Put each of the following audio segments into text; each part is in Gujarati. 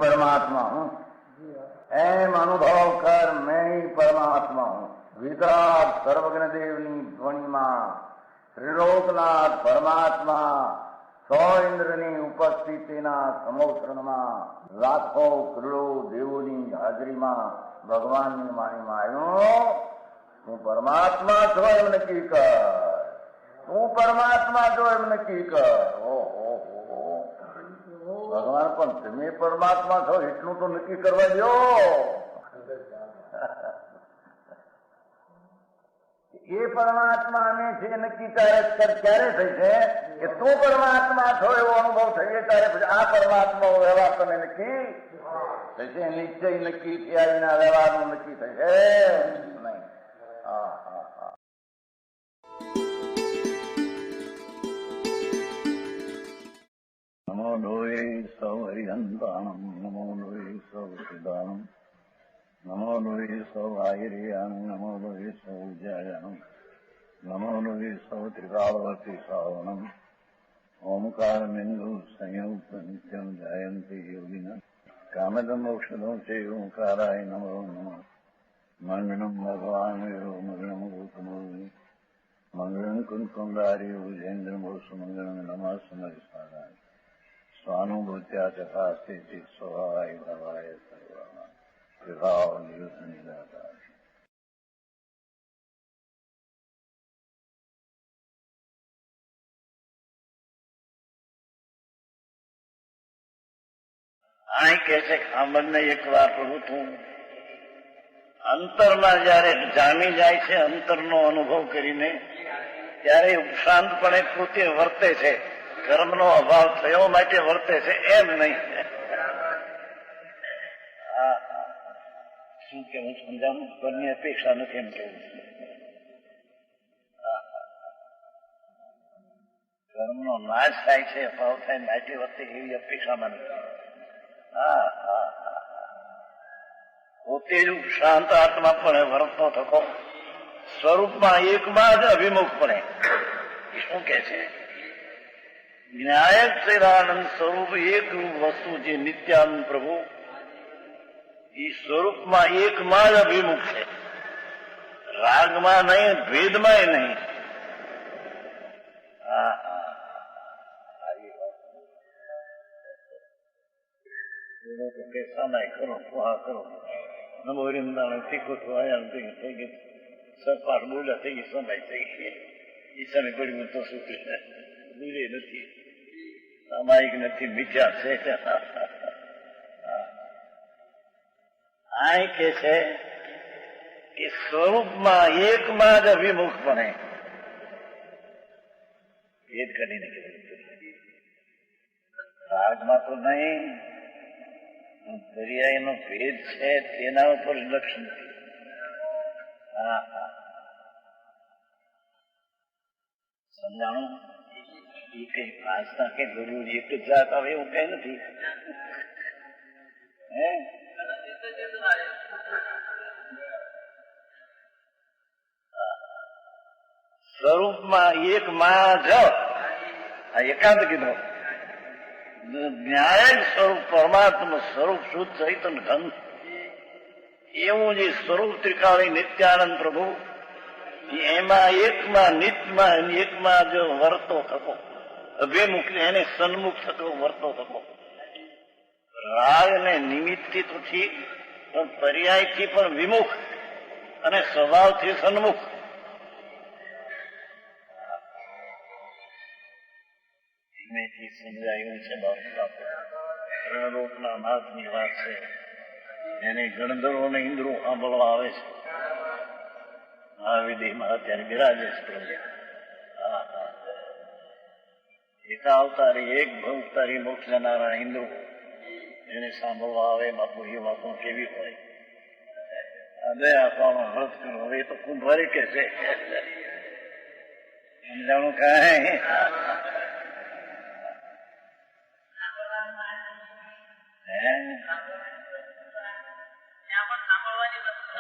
परमात्मा हूँ, एम अनुभव कर मैं ही परमात्मा हूँ। वितराग सर्वज्ञ देवनी ध्वनि में त्रिलोकनाथ परमात्मा सौ इंद्रनी उपस्थितिना समोत्रणમાં લાખો કરોડો દેવોની હાજરીમાં ભગવાનની વાણીમાં આવ્યો, તું પરમાત્મા છો એમ નક્કી કર, તું પરમાત્મા છો એમ નક્કી કર. ઓહો, ભગવાન પણ તમે પરમાત્મા છો એટલું તો નક્કી કરવા દો. એ પરમાત્માને છે નક્કી ક્યારે થઈ છે કે તું પરમાત્મા છો એવો અનુભવ થઈએ ત્યારે પછી આ પરમાત્મા વ્યવહાર તમે નક્કી થશે. નિશ્ચય નક્કી થયા વિના વ્યવહારનું નક્કી થશે નહીં. હા હા હા. નમો લોહે સૌ હરિહંતાણમ, નમો લોહે સૌ સિદ્ધાણમ, નમો લોહે સૌ આયર્યાણમ, નમો લોહે સૌ જયાણમ, નમો લોહે સૌ ત્રિકાળવતી શ્રાવણમ. ઓમકાર બિંદુ સંયુક્ત નિત્યમ જયંતિ યોગિના કામદમ ઔષધો છે ઓંકારાય નમો નમઃ. મંગળમ ભગવાન મંગળમ ગૌતમોર્મિ મંગળમ કુંકુંડાર્ય ભુજેન્દ્રમો સુમંગળમ નમઃ સમરિસાદાય સ્વાનુભૂત્યા ચકાસ્તે ચિત સ્વભાવાય ભવાય સર્વમાં વિભાવ નિયુત નિરાકાર. આ કે છે ખામદને એક વાર પ્રભુ તું અંતરમાં જયારે જામી જાય છે, અંતરનો અનુભવ કરીને ત્યારે ઉપશાંતપણે પોતે વર્તે છે, કર્મનો અભાવ થયો માટે વર્તે છે એમ નહીં. શું કેવું સમજાવું? પરની અપેક્ષા નથી એમ કેવું. કર્મનો નાશ થાય છે, અભાવ થાય માટે વર્તે એવી અપેક્ષામાં નથી. પોતે જ શાંત આત્મા પણ વર્તનો થકો સ્વરૂપમાં એકમાં જ અભિમુખપણે. શું કે છે? જ્ઞાયક ચિરાનંદ સ્વરૂપ એક વસ્તુ જે નિત્યાનંદ પ્રભુ એ સ્વરૂપમાં એકમાં જ અભિમુખ છે, રાગમાં નહીં, ભેદમાં નહીં. સમય કરો ફુહા કરો નમો વૃંદાવન શીખો તો આયા થઈ ગઈ સપાટ બોલ્યા થઈ ગઈ સમય થઈ ગઈ. એ સમય પડ્યું તો શું બોલે નથી, સામાયિક નથી, મિથ્યા છે. આ કે છે કે સ્વરૂપમાં એકમાં જ અભિમુખપણે ભેદ કરીને રાગમાં તો નહીં, પર્યાયનો ભેદ છે તેના ઉપર લક્ષ નથી. સમજાણું? એ કઈ આસ્થા કે જરૂર એક જ જાત આવે એવું કઈ નથી. સ્વરૂપમાં એક માં જ એકાંત કીધો. ન્યાય સ્વરૂપ પરમાત્મા સ્વરૂપ શુદ્ધ ચૈતન્ય ઘન એવું જે સ્વરૂપ ત્રિકાળી નિત્યાનંદ પ્રભુ એમાં એકમાં નિત્યમાં એકમાં જો વર્તો થકો અભિમુખ એને સન્મુખ થતો વર્તો થકો. રાગ ને નિમિત્તથી તો ઠીક, પણ પર્યાયથી પણ વિમુખ અને સ્વભાવથી સન્મુખ. સમજાયું છે ત્રણલોકના નાથની વાત છે. એને ગણધરો ને ઇન્દ્રો સાંભળવા આવે છે. આ વિધિમાં અત્યારે બિરાજે છે. એક અવતારી એક ભવતારી મોક્ષ લેનારા ઇન્દ્રો એને સાંભળવા આવે. બાપુ એ વાતો કેવી હોય? બે આપવાનો વ્રત કરો. હવે તો કુંભારી કે છે સમજાણું કાંઈ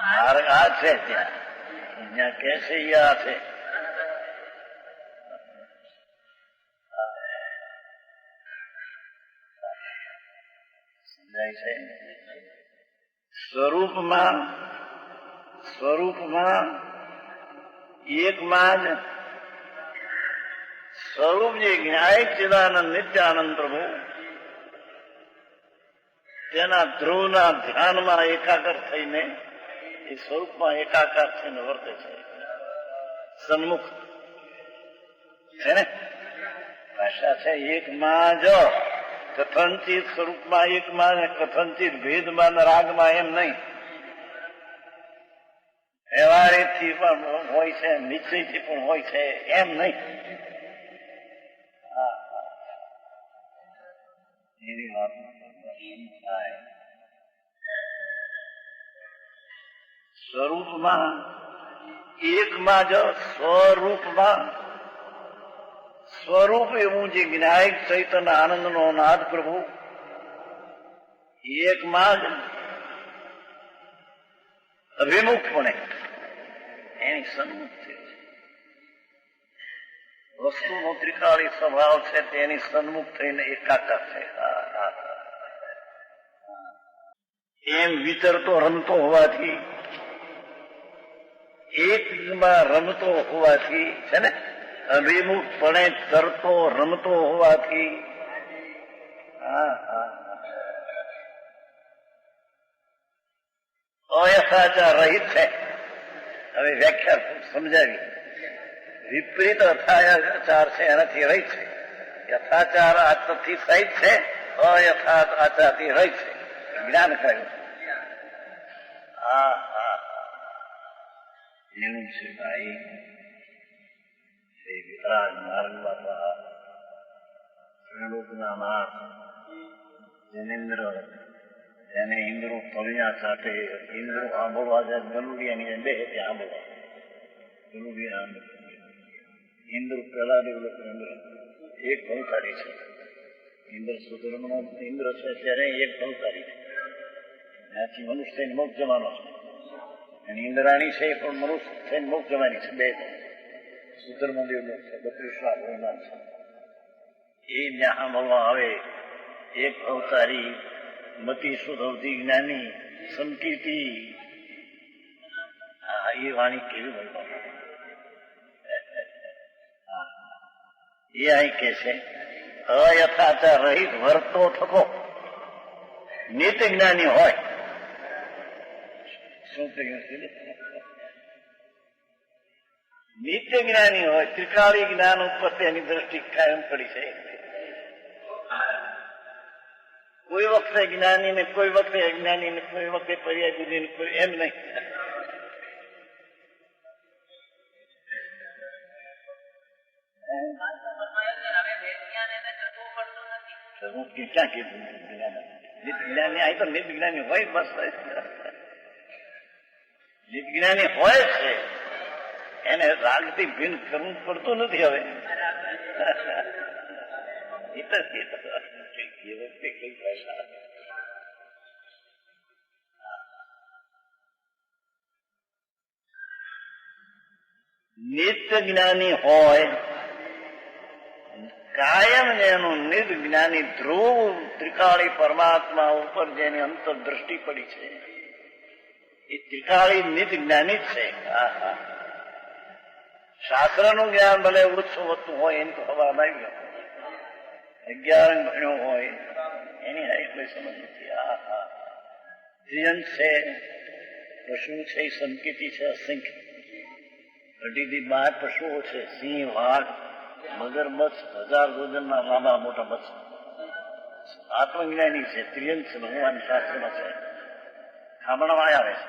માર્ગ આ છે ત્યાં કે છે એ આ છે. સ્વરૂપમાં એકમાં જ સ્વરૂપ જે જ્ઞાયક ચિદાનંદ નિત્યાનંદ પ્રભુ તેના ધ્રુવના ધ્યાનમાં એકાકાર થઈને એ સ્વરૂપમાં એકાકાર થઈને વર્તે છે. સન્મુખ છે ને ભાષા છે. એકમાં જો કથનચિત સ્વરૂપમાં એકમાં કથનચિત ભેદમાં રાગમાં એમ નહીં. વ્યવહારિકથી પણ હોય છે, નિશ્ચયથી પણ હોય છે, એમ નહીં. એની વાત થાય સ્વરૂપમાં એકમાં જો સ્વરૂપમાં સ્વરૂપ એવું જે જ્ઞાયક ચૈતન્ય આનંદનો નાદ પ્રભુ એકમાં જ અભિમુખપણે એની સન્મુખ થયું છે. વસ્તુનો ત્રિકાળી સ્વભાવ છે તેની સન્મુખ થઈને એકાકાર છે. એમ વિચરતો રમતો હોવાથી એકમાં રમતો હોવાથી છે ને અભિમુખપણે તરતો રમતો હોવાથી અયથાચાર રહિત છે. હવે વ્યાખ્યા સમજાવી. વિપરીત અથાચાર છે એનાથી રહિત છે. યથાચાર આત્મથી સહિત છે, અયથાત આચારથી રહિત છે. જ્ઞાન કહ્યું. એનું છે ભાઈ વિતરાગ માર્ગ બાપા ત્રિલોકના નાથ જનેન્દ્ર જેને ઇન્દ્રો પવિયા સાથે ઇન્દ્રો આંબોળવા જાય ગલુડિયાની બે તે આંબોળવા ગલુડિયા ઇન્દ્ર પેલા ડેવલપ ઇન્દ્ર એક ભવતારી છે. ઇન્દ્ર સુધર્મનો ઇન્દ્ર છે ત્યારે એક ભવતારી છે. ત્યાંથી મનુષ્ય મોક્ષ જવાનો છે. અને ઇન્દ્રાણી છે એ પણ મનુષ્ય થઈને મોક્ષ જવાની છે. બે સુધર્મદેવ છે 32 લાખ છે. એ જ્યાં મળવા આવે એક અવતારી મતિ સુધવતી જ્ઞાની સંકીર્તિ. એ વાણી કેવી બોલવા એ અહીં કે છે અયથાચાર રહિત વર્તો થકો નિત્ય જ્ઞાની હોય. શું કહ્યું? નિત્ય જ્ઞાની હોય. ત્રિકાળી જ્ઞાન ઉપર તેની દ્રષ્ટિ કાયમ પડી છે. કોઈ વખતે જ્ઞાની ને કોઈ વખતે અજ્ઞાની ને કોઈ વખતે પર્યાય બુદ્ધિ ને કોઈ એમ નહીં. ક્યાં કીધું જ્ઞાની? અહીં તો નિત જ્ઞાની હોય. બસ નિત જ્ઞાની હોય છે એને રાગથી ભિન્ન કરવું પડતું નથી. હવે નિત્ય જ્ઞાની હોય કાયમ જેનું નિત જ્ઞાની ધ્રુવ ત્રિકાળી પરમાત્મા ઉપર જેની અંતરદ્રષ્ટિ પડી છે એ ત્રિકાળી નિત જ્ઞાની જ છે. શાસ્ત્રનું જ્ઞાન ભલે ઓછું વધતું હોય એની તો હવા આવી ગયો. 11 ભણ્યો હોય એની હાઈ કોઈ સમજ નથી. ત્રિયંત છે, પશુ છે, સંકેતી છે, અસંખ્ય 12 પશુઓ છે. સિંહ, વાઘ, મગરમચ્છ, 1000 વજનના લાંબા મોટા મચ્છ. આત્મજ્ઞાની છે. ત્રિયંત છે. ભગવાન શાસ્ત્રમાં છે. ખામણમાં આવે છે.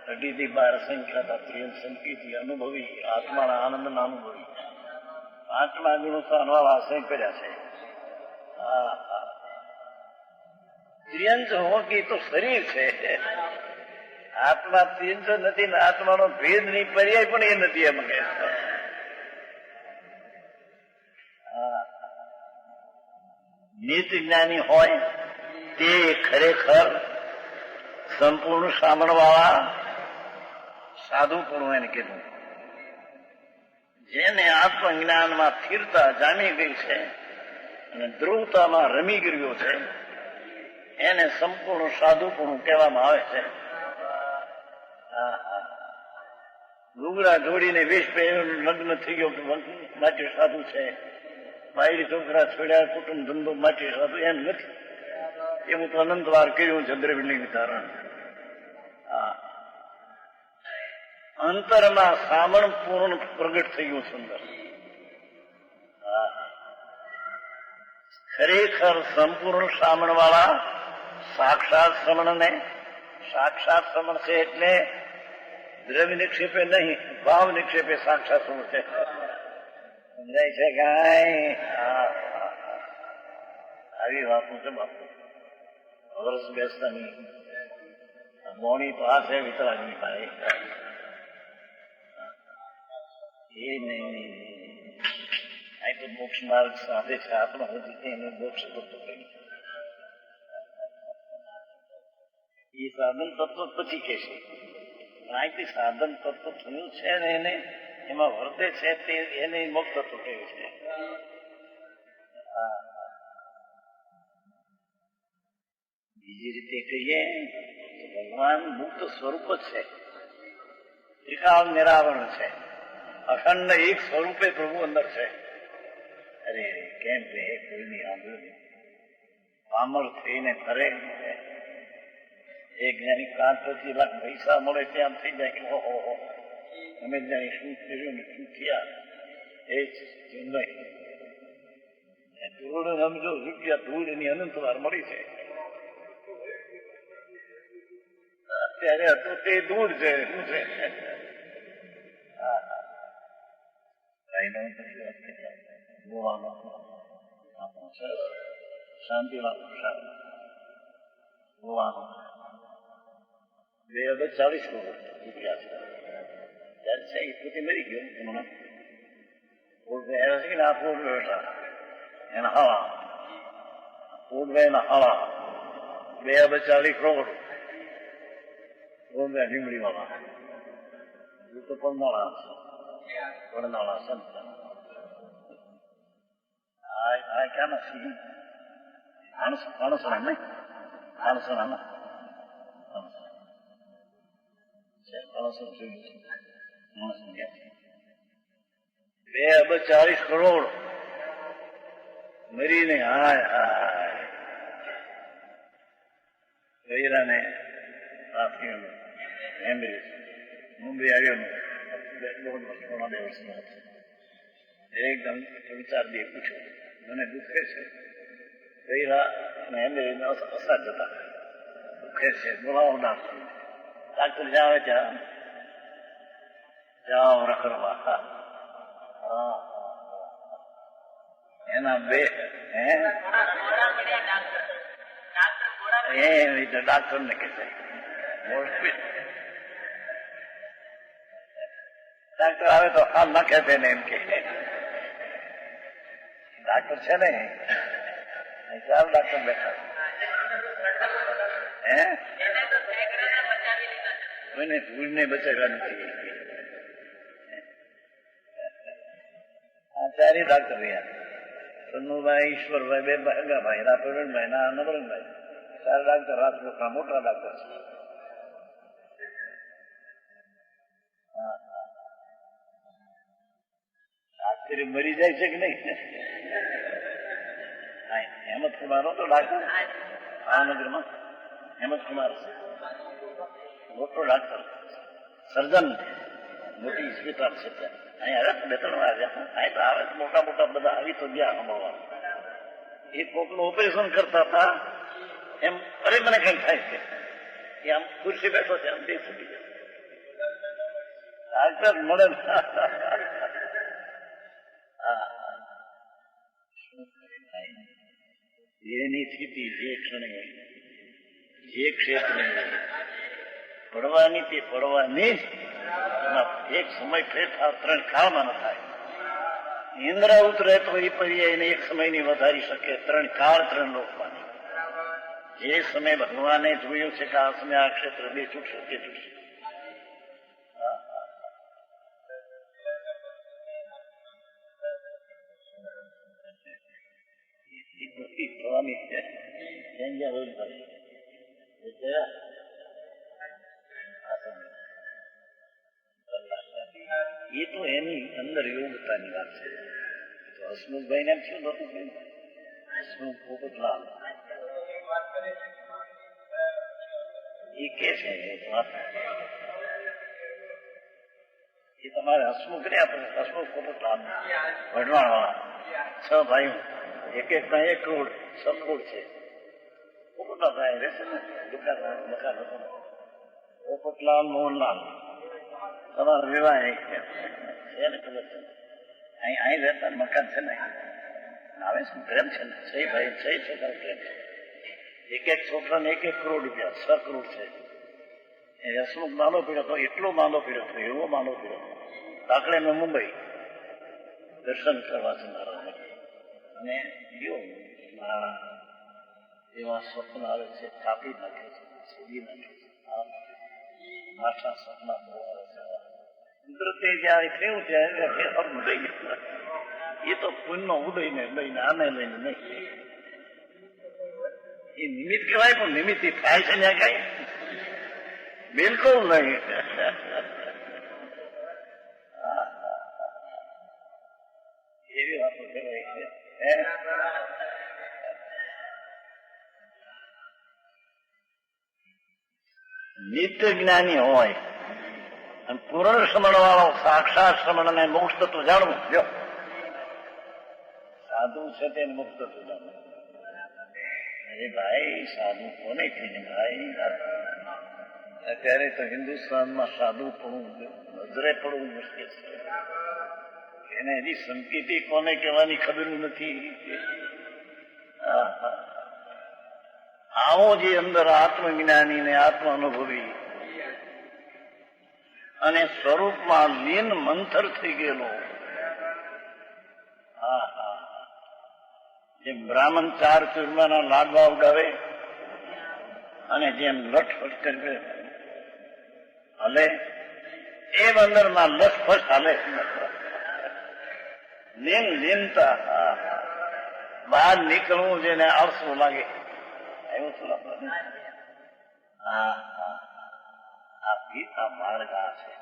12 સંખ્યા ત્રિયંત સંકેતી અનુભવી આત્માના આનંદના અનુભવી 5મા ગુણો તો અનવાળા સંખ કર્યા છે. ત્રિયંત હોકી તો શરીર છે. આત્મા ત્રિયંત નથી ને આત્માનો ભેદ ની પર્યાય પણ એ નથી. એમ કે નિત જ્ઞાની હોય તે ખરેખર સંપૂર્ણ સાંભળવાળા સાધુપણું એને કીધું. જેને આત્મજ્ઞાનમાં સ્થિરતા જામી ગઈ છે અને ધ્રુવતામાં રમી ગયો છે એને સંપૂર્ણ સાધુપણું કહેવામાં આવે છે. લુગડા જોડીને વેશ પહેર્યો લગ્ન થઈ ગયો માટે સાધુ છે, બાયડી છોકરા છોડ્યા કુટુંબ ધંધો માટે સાધુ એમ નથી. એવું તો અનંત વાર કર્યું છે દ્રવિડની વિચારણ. અંતરમાં સામણ પૂર્ણ પ્રગટ થયું સુંદર. ખરેખર સંપૂર્ણ સામણ વાળા સાક્ષાત શ્રમણને, સાક્ષાત શ્રમણ છે એટલે દ્રવ્ય નિક્ષેપે નહીં, ભાવ નિક્ષેપે સાક્ષાત શ્રમણ છે. સમજાય છે કાંઈ? આવી વાતો છે બાપુ. વર્ષ બેસતા નહીં. મોણી તો આ છે વિતરાગની ભાઈ. એ નહીં, અહીં તો મોક્ષ માર્ગ સાથે છે. આત્મા હતી એને મોક્ષ કરતો કરી. એ સાધન તત્વ પછી કે છે, અહીંથી સાધન તત્વ થયું છે ને એને એમાં વર્તે છે તે એને મોક્ષ તત્વ કહ્યું છે. બીજી રીતે કહીએ તો ભગવાન મુક્ત સ્વરૂપ જ છે, ત્રિકાળ નિરાવરણ છે, અખંડ એક સ્વરૂપે પ્રભુ અંદર છે. અરે કેમ કે કોઈની આંધળી પામર થઈને કરે. એક જ્ઞાની 5-25 લાખ પૈસા મળે ત્યાં થઈ જાય કે ઓહો અમે જાણી શું કર્યું ને શું થયા. એ જ નહીં, ધૂળ સમજો રૂપિયા ધૂળ એની અનંત વાર મળી છે. અત્યારે હતું તે ધૂળ છે. શું છે? શાંતિ ગોવાનો 240 કરોડ રૂપિયા છે. ત્યારે છે એ પોતે મરી ગયો હમણાં. એના હવા એના હવા 240 કરોડ લીમડી વાળા તો પડનાળા સંત ક્યાંના સિંહ માણસોના નહીં, માણસોના 240 કરોડ મરીને હાય હાય ગયરાને મુંબઈ આવ્યો એકદમ વિચાર દે પૂછ્યું મને દુઃખે છે. ગયરા અસાર જતા દુઃખે છે, બોલાવો ડાક્ટર. ડાક્ટર જાવે ત્યાં જાઓ રખડવા. એના બે ડાક્ટર ને કે ડાક્ટર આવે તો હાલ ના ખેંચે ને એમ કે ડાક્ટર છે ને 4 ડાક્ટર બેઠા. કોઈને ભૂલને બચાવ્યા નથી. આ 4 ડાક્ટર રહ્યા. સન્નુભાઈ, ઈશ્વરભાઈ, 2 ભાગા ના પ્રવીણભાઈ ના નવરંગભાઈ, 4 ડાક્ટર રાજકોટના મોટા ડાક્ટર છે. આખરે મરી જાય છે કે નહીં? હેમંતકુમાર હતો ડાક્ટર ભાવનગરમાં. હેમંતકુમાર મોટો ડાક્ટર, સર્જન, મોટી હોસ્પિટલ છે ત્યાં. અહીંયા 2-3 વાર અહીં તો આવે મોટા મોટા બધા આવી તો ગયા સંભાળવા. એક કોકનું ઓપરેશન કરતા હતા એમ અરે મને કઈ થાય છે એ આમ ખુરશી બેઠો છે આમ દેખ સુધી ડાક્ટર મળે. એની સ્થિતિ જે ક્ષણે જે ક્ષેત્રે પડવાની તે પડવાની જ. એક સમય ફેરફાર 3 કાળમાં ન થાય. ઇન્દ્ર ઉતરે તો એ પર્યાયને એક સમયની વધારી શકે. 3 કાળ 3 લોકમાં. જે સમય ભગવાને જોયું છે કે આ સમય આ ક્ષેત્ર બે છૂટશે તે છૂટશે. સ્વામી એ તો એની અંદર યોગ્યતાની વાત છે. તો હસમુખભાઈ ને શું નતું? હસમુખ પોપટલાલ એ કે છે એ તમારે હસમુખ ને આપણે હસમુખ પોપટલાલ વઢવાણ વાળા 6 ભાઈઓ, એક ના 1 કરોડ 6 કરોડ છે. પોપટલાલ ભાઈ રહેશે ને દુકાન પોપટલાલ મોહનલાલ તમારો વિવાહ એને ખબર છે. અહીં રહેતા મકાન છે ને આવે છે પ્રેમ છે ને 6 ભાઈ 6 છોકરા પ્રેમ છે. એક છોકરાને 1 કરોડ રૂપિયા 6 કરોડ છે. એ હસમુખ માંદો પીડ્યો હતો, એટલો માંદો પીડ્યો હતો, એવો માંદો પીડ્યો હતો. દાખલે મેં મુંબઈ દર્શન કરવા છે મારા, અને મારા એવા સ્વપ્ન આવે છે, કાપી નાખે છે, સીધી નાખે છે, માઠા સપના બહુ આવે છે. કુદરતે જયારે થયું ત્યારે એ તો પુણ્યનો ઉદય ને લઈને આને લઈને નહીં. એ નિમિત્ત કહેવાય, પણ નિમિત્ત થાય છે ને કઈ બિલકુલ નહીં. એવી વાતો કહેવાય છે. નિત્ય જ્ઞાની હોય અને પૂર્ણ શ્રમણ વાળો સાક્ષાત શ્રમણ ને મોક્ષ તત્વ જાણવું. જો સાધુ છે તેને મુક્ત તત્વ જાણવું. અરે ભાઈ સાધુ કોને કહીને ભાઈ? અત્યારે તો હિન્દુસ્તાનમાં સાધુ પડવું નજરે પડવું મુશ્કેલ છે. એને હજી સંકેતિ કોને કહેવાની ખબર નથી. આવો જે અંદર આત્મજ્ઞાની ને આત્મ અનુભવી અને સ્વરૂપમાં લીન મંથર થઈ ગયેલો, જેમ બ્રાહ્મણ 4 ચૂરમાના લાડવા ઉડાવે અને જેમ લટફટ કરી હલે, એમ અંદરમાં લસફસ હાલે. લીનતા બહાર નીકળવું જેને આળસું લાગે એવું શું લાગે? આ ગીતા માર્ગ આ છે,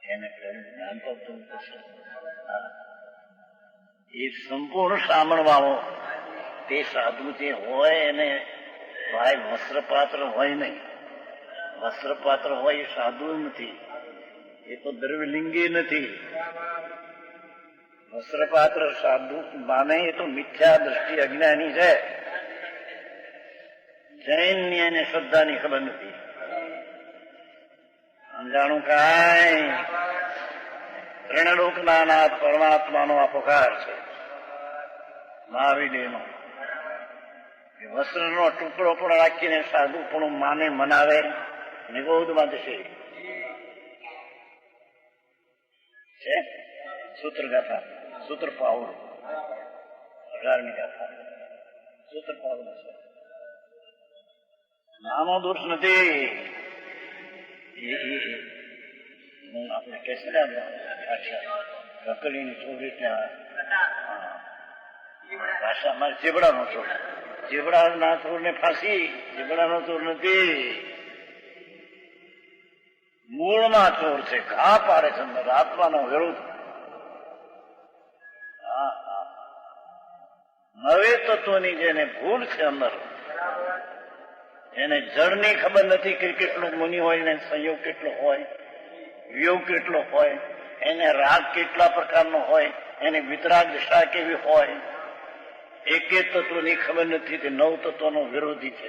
એને જ્ઞાન તો તું થશે. એ સંપૂર્ણ સામણ વાળો તે સાધુ જે હોય એને ભાઈ વસ્ત્રપાત્ર હોય નહીં. વસ્ત્રપાત્ર હોય એ સાધુ નથી, એ તો દ્રવ્યલિંગી નથી. વસ્ત્રપાત્ર સાધુ માને એ તો મિથ્યા દ્રષ્ટિ અજ્ઞાની છે. જૈનની અને શ્રદ્ધાની ખબર નથી. સમજાણું કાંઈ? ત્રણલોકના નાથ પરમાત્માનો આ પુકાર છે મહાવીરનો. વસ્ત્રનો ટુકડો પણ રાખીને સાધુ પણ માને મનાવે નિગોદમાં જશે છે. સૂત્ર ગાથા, સૂત્ર પાઉલ 18મી ગાથા સૂત્ર પાઉલ છે. નાનો દોષ નથી. આપણે કહે છે ને કકડીની ચોરી ત્યાં ભાષામાં ચેવડાનો ચોર, ચેવડાના ચોરને ફાંસી, ચેવડાનો ચોર નથી, મૂળમાં ચોર છે. ઘા પાડે છે અંદર આત્માનો વિરોધ. નવે તત્વની જેને ભૂલ છે અંદર, એને જળની ખબર નથી કે કેટલો મુનિ હોય ને સંયોગ કેટલો હોય, વિયોગ કેટલો હોય, એને રાગ કેટલા પ્રકારનો હોય, એને વિતરાગ દશા કેવી હોય. એક તત્વની ખબર નથી તે 9 તત્વનો વિરોધી છે.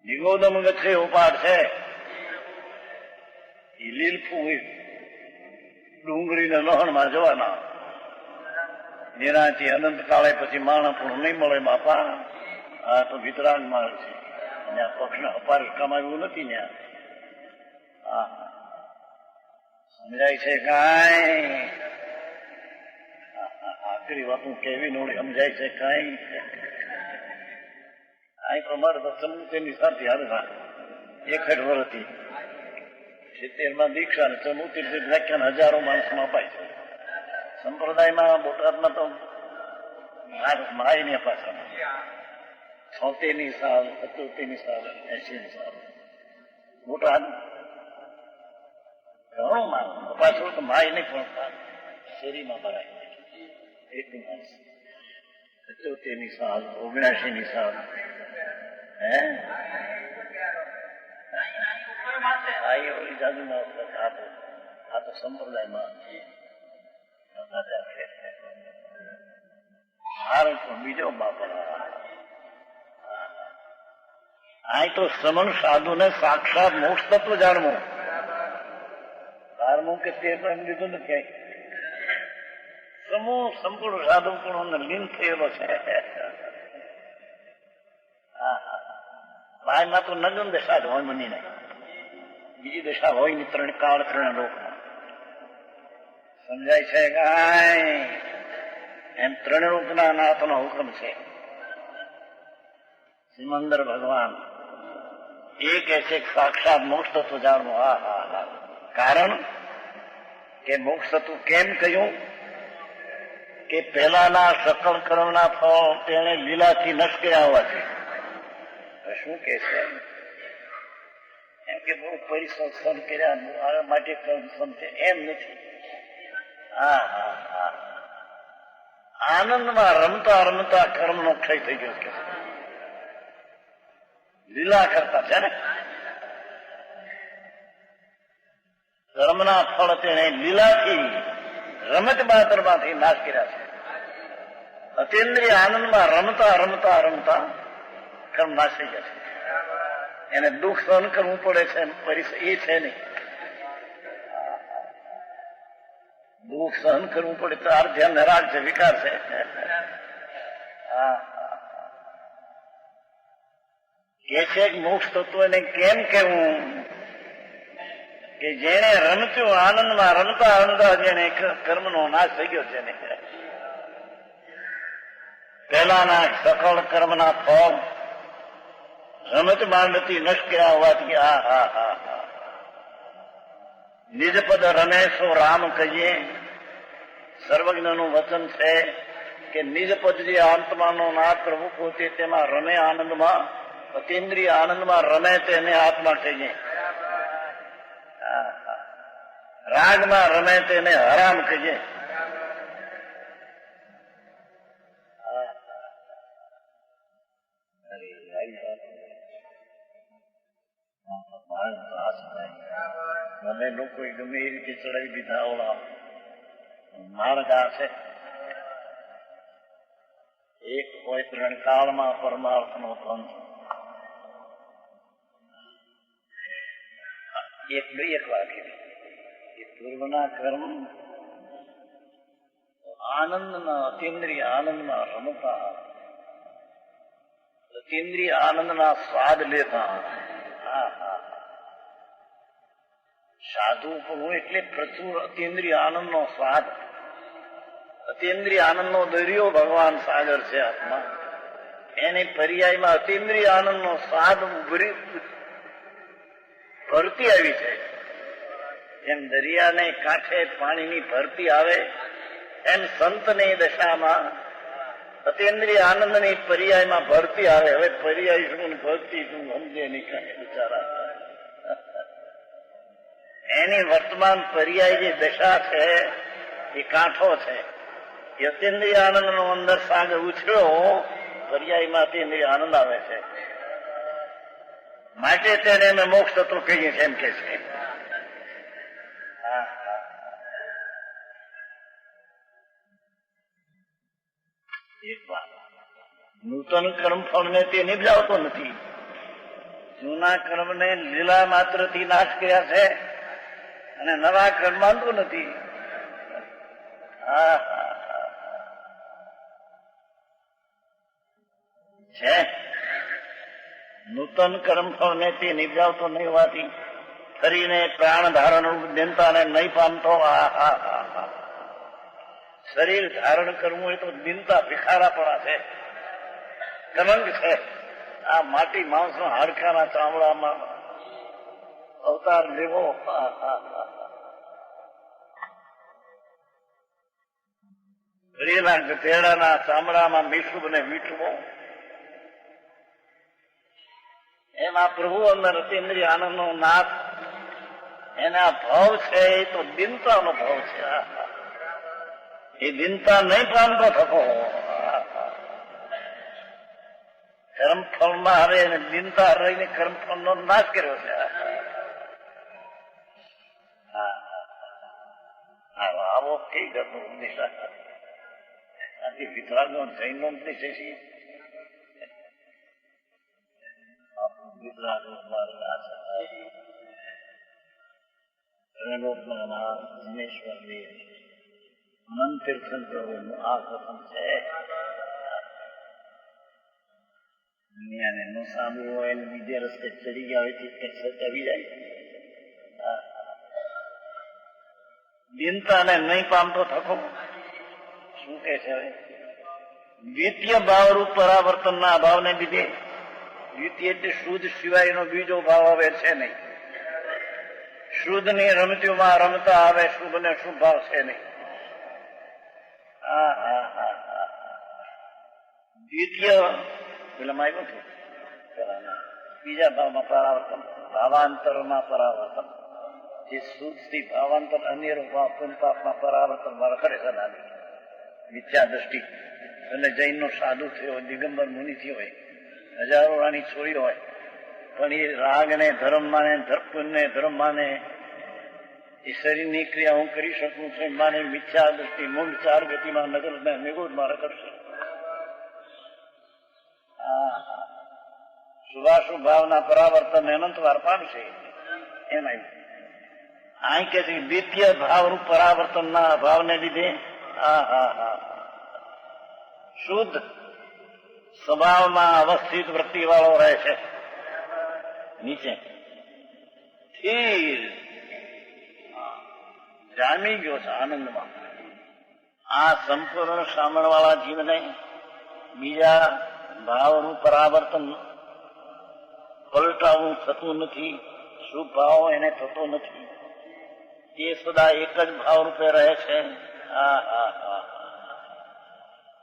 નિગોદમ ગચ્છે ઉપાડ છે. એ લીલફું ડુંગળીના લહણમાં જવાના, એનાથી અનંત કાળે પછી માણસ પણ નહીં મળે બાપા. આ તો વિતરાગ માર્ગ છે. ત્યાં પક્ષને અપારી કમાવ્યું નથી ત્યાં. સમજાય છે કાંઈ? આખરી વાત હું કેવી નોડી સમજાય છે કાંઈ? આ પ્રમાણે તો ચમુતેરની સાથે હારે 61 વર્ષથી 70માં દીક્ષા ને 74 વ્યાખ્યાન હજારો માણસમાં અપાય છે. સંપ્રદાયમાં બોટાદમાં તો માયને પાછળ 76ની સાલ 77ની સાલ 80ની સાલ બોટાદ ઘણું માન પાછળ તો માય નહીં પણ શેરીમાં ભરાય એટલું માણસ 77ની સાલ 79ની સાલ આ તો સંપ્રદાયમાં બીજો બાપા આ તો શ્રમણ સાધુ ને સાક્ષાત મોક્ષ તત્વ જાણવું જાણવું કે તે તો એમ લીધું ને ક્યાંય સમૂહ સંપૂર્ણ સાધુ પણ લીન થયેલો છે. ભાઈમાં તો નગન દશા જ હોય મની નહીં, બીજી દશા હોય ને ત્રણ કાળ ત્રણ લોકમાં સમજાય છે કાંઈ એમ ત્રણ લોકના નાથનો હુકમ છે. સિમંદર ભગવાન એ કહે છે સાક્ષાત મોક્ષ તત્વ જાણવું. હા હા હા. કારણ કે મોક્ષ તત્વ કેમ કહ્યું કે પહેલાના સકળ કર્મના ફળ તેને લીલાથી નષ્ટ કર્યા હોવાથી. શું કે છે એમ કે બહુ પરિશ્રમ કર્યા માટે કર્મ છે એમ નથી. હા હા હા. આનંદમાં રમતા રમતા કર્મનો ક્ષય થઈ ગયો કે લીલા કરતા છે ને કર્મના ફળ તેને લીલાથી રમત બાતરમાંથી નાશ કર્યા છે. અતિન્દ્રિય આનંદમાં રમતા રમતા રમતા કર્મ નાશ થઈ જશે. એને દુઃખ સહન કરવું પડે છે એ છે નહીં. દુઃખ સહન કરવું પડે તો અર્ધ્ય નરાગ છે, વિકાર છે. કે છે મોક્ષ તત્વને કેમ કેવું કે જેને રમતું આનંદમાં રમતા રમતા જેને કર્મનો નાશ થઈ ગયો છે ને પહેલાના સકળ કર્મના ફળ રમત માંડતી નષ્ટ કર્યા હોવાથી હા હા હા હા. નિજ પદ રમે સો રામ કહીએ સર્વજ્ઞનું વચન છે કે નિજ પદ જે આત્માનો નાથ પ્રભુ પોતે તેમાં રમે આનંદમાં અતિન્દ્રિય આનંદમાં રમે તેને આત્મા કહીએ. રાગમાં રમે તેને હરામ કહીએ. મને લોકો ગમે એ રીતે ચડાવી દીધા ઓલા માર્ગ આ છે એક હોય ત્રણ કાળમાં પરમાર્થ નો પંથ એક વાક્ય એ પૂર્વના કર્મ આનંદના અતિન્દ્રિય આનંદમાં રમતા અતિન્દ્રિય આનંદના સ્વાદ લેતા. સાધુ હું એટલે પ્રચુર અતિન્દ્રિય આનંદનો સ્વાદ. અતિન્દ્રિય આનંદનો દરિયો ભગવાન સાગર છે આત્મા. એની પર્યાયમાં અતિન્દ્રિય આનંદનો સ્વાદ ભરતી આવી છે. એમ દરિયાને કાંઠે પાણીની ભરતી આવે એમ સંતની દશામાં અતિન્દ્રિય આનંદની પર્યાયમાં ભરતી આવે. હવે પર્યાય શું ભરતી શું સમજે નહીં કાંઈ બિચારા. એની વર્તમાન પર્યાય જે દશા છે એ કાંઠો છે. એ અતિન્દ્રિય આનંદનો અંદર સાગર ઉછળ્યો પર્યાયમાં અતિન્દ્રિય આનંદ આવે છે. માટે તેને અમે મોક્ષ તત્વ કહીએ છીએ એમ કે છે. એક વાત નૂતન કર્મ ફળને તે નિભાવતો નથી. જૂના કર્મને લીલા માત્રથી નાશ કર્યા છે અને નવા કર્મ માનતો નથી. છે નૂતન કર્મ ફળને તે નિભાવતો નહીં હોવાથી ફરીને પ્રાણ ધારણ દિનતાને નહીં પામતો. શરીર ધારણ કરવું હોય તો દિનતા ભિખારાપણા છે, કલંક છે. આ માટી માંસ હાડકાના ચામડામાં અવતાર લેવો રેલા ગધેડાના ચામડામાં મીઠું બને મીઠું, એમાં પ્રભુ અંદર અતિન્દ્રિય આનંદનો નાથ, એના ભાવ છે એ તો દિનતાનો ભાવ છે. એ દિનતા નહીં પામતો થકો, કર્મફળમાં હવે એને દિનતા રહીને કર્મફળનો નાશ કર્યો છે. આવો કઈ ઘરનો ઉપદેશ આથી વિતરાગનો જૈનનો ઉપદેશ છે. મન તીર્થન કરવું આ પ્રથમ છે. દુનિયાને ન સાંભળવું હોય ને બીજે રસ્તે ચડી ગયા હોય ચડી જાય. દિનતાને નહીં પામતો થકો. શું કે છે હવે? દ્વિતીય ભાવરૂપ પરાવર્તનના અભાવને લીધે, દ્વિતીય એટલે શુદ્ધ સિવાયનો બીજો ભાવ હવે છે નહીં. શુદ્ધ ની રમતીઓમાં રમતા આવે, શુભ ને શુભ ભાવ છે નહીં. દ્વિતીય પેલામાં આવ્યું હતું, બીજા ભાવમાં પરાવર્તન, ભાવાંતરમાં પરાવર્તન. જે શુદ્ધ થી ભાવાંતર અનેરો ભાવ પુનપાપમાં પરાવર્તન રખડે સદાની મિથ્યા દ્રષ્ટિ. અને જૈનનો સાધુ થયો, દિગંબર મુનિ થયો હોય, હજારો રાની છોડી હોય, પણ એ રાગને ધર્મ માને, પુણ્ય ધર્મ માને, એ શરીરની ક્રિયા હું કરી શકું છું માને મિથ્યા દ્રષ્ટિ મૂળ ચાર ગતિમાં નગર નિગોદમાં રખડશે. શુભાશુભ ભાવના પરાવર્તન અનંત વાર પામશે. એમાં અહીં કે છે દ્વિતીય ભાવરૂપ પરાવર્તનના અભાવને લીધે શુદ્ધ સ્વભાવમાં અવસ્થિત વૃત્તિ વાળો રહે છે. નીચે સ્થિર જામી ગયો છે આનંદમાં. આ સંપૂર્ણ સામણ વાળા જીવને બીજા ભાવનું પરાવર્તન પલટાવું થતું નથી, શુભ ભાવ એને થતો નથી. એ સદા એક જ ભાવ રૂપે રહે છે.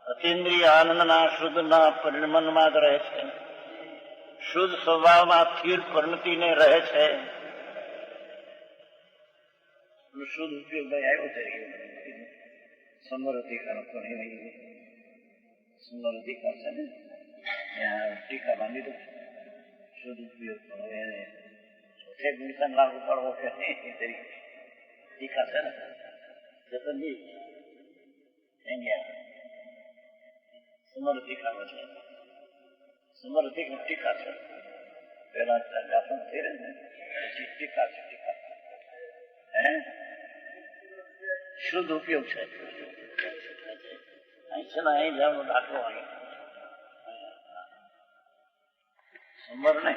અતિન્દ્રિય આનંદના શુદ્ધના પરિણમનમાં જ રહે છે. શુદ્ધ સ્વભાવમાં સ્થિર પરિણતિને રહે છે. શુદ્ધ ઉપયોગ ભાઈ આવ્યો છે. સમૃદ્ધિકાર સમૃદ્ધિકાર છે ને, ત્યાં ટીકા બાંધી દો. શુદ્ધ ઉપયોગ એને ચોથે ગુણસન લાગુ પડવો કે તરીકે ટીકા છે ને જતનજી સમૃદ્ધિકાર છે. સમૃદ્ધિક ટીકા છે. પેલા દાખલ થઈ રહે ને પછી ટીકા છે. ટીકા શુદ્ધ ઉપયોગ છે. અહીં છે ને અહીં જવાનો દાખલો અહીં સમર ને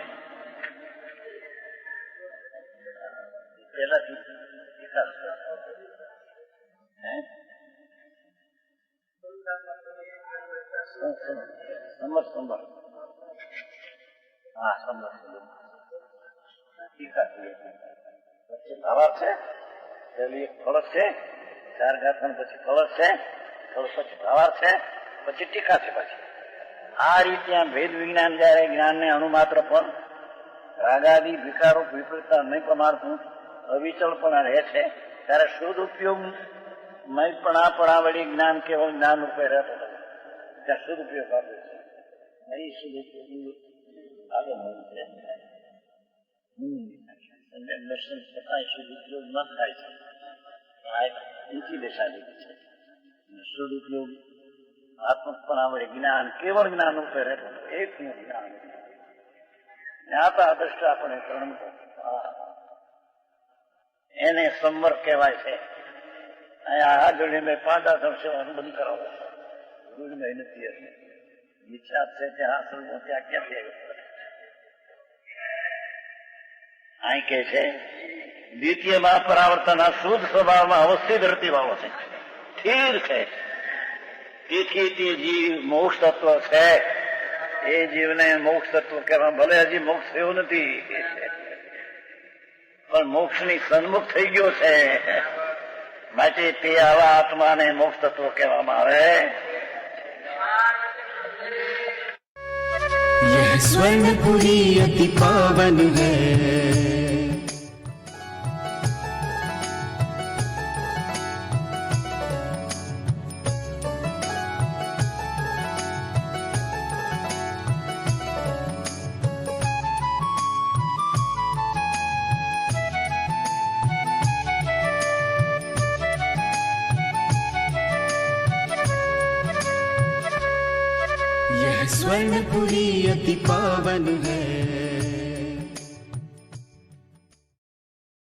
પેલાથી ટીકા છે. સમર હા સમર ટીકા પછી ભાવાર છે. પેલી એક કળશ છે, ચાર ગાથણ પછી કળશ છે, કળશ પછી ભાવાર છે, પછી ટીકા છે. પછી આ રીતે ભેદ વિજ્ઞાન જયારે જ્ઞાનને અણુમાત્ર પણ રાગાદી વિકારો વિપરીતતા નહીં પ્રમાણતું અવિચળપણા રહે છે, ત્યારે શુદ્ધ ઉપયોગ મયપણા વળી જ્ઞાન કેવળ જ્ઞાન રૂપે રહેતો નથી. ત્યાં શુદ્ધ ઉપયોગ આપ્યો છે. અહીં શુદ્ધ ઉપયોગ આગળ હોય છે. દર્શન છતાં શુદ્ધ ઉપયોગ ન થાય છે. ઊંચી દિશા લીધી છે. શુદ્ધ ઉપયોગ આત્મપણા વડે જ્ઞાન કેવળ જ્ઞાન રૂપે રહેતો એકનું જ્ઞાન જ્ઞાતા દ્રષ્ટા આપણે શરણ એને સંવર કહેવાય છે. આ જોડે મેં 5 સેવા બંધ કરાવો નથી હશે. ઈચ્છા છે ત્યાં હાસલ ત્યાં ક્યાંથી આવ્યો. અહીં કે છે દ્વિતીયમાં પરાવર્તન શુદ્ધ સ્વભાવમાં અવસ્થિત રહેતી ભાવો છે, સ્થિર છે. તેથી તે જીવ મોક્ષ તત્વ છે. એ જીવને મોક્ષ તત્વ કહેવા, ભલે હજી મોક્ષ થયો નથી પણ મોક્ષની સન્મુખ થઈ ગયો છે. માટે તે આવા આત્માને મોક્ષ તત્વ કહેવામાં આવે. यह स्वर्णपुरी अति पावन है. यह स्वर्णपुरी अति पावन है.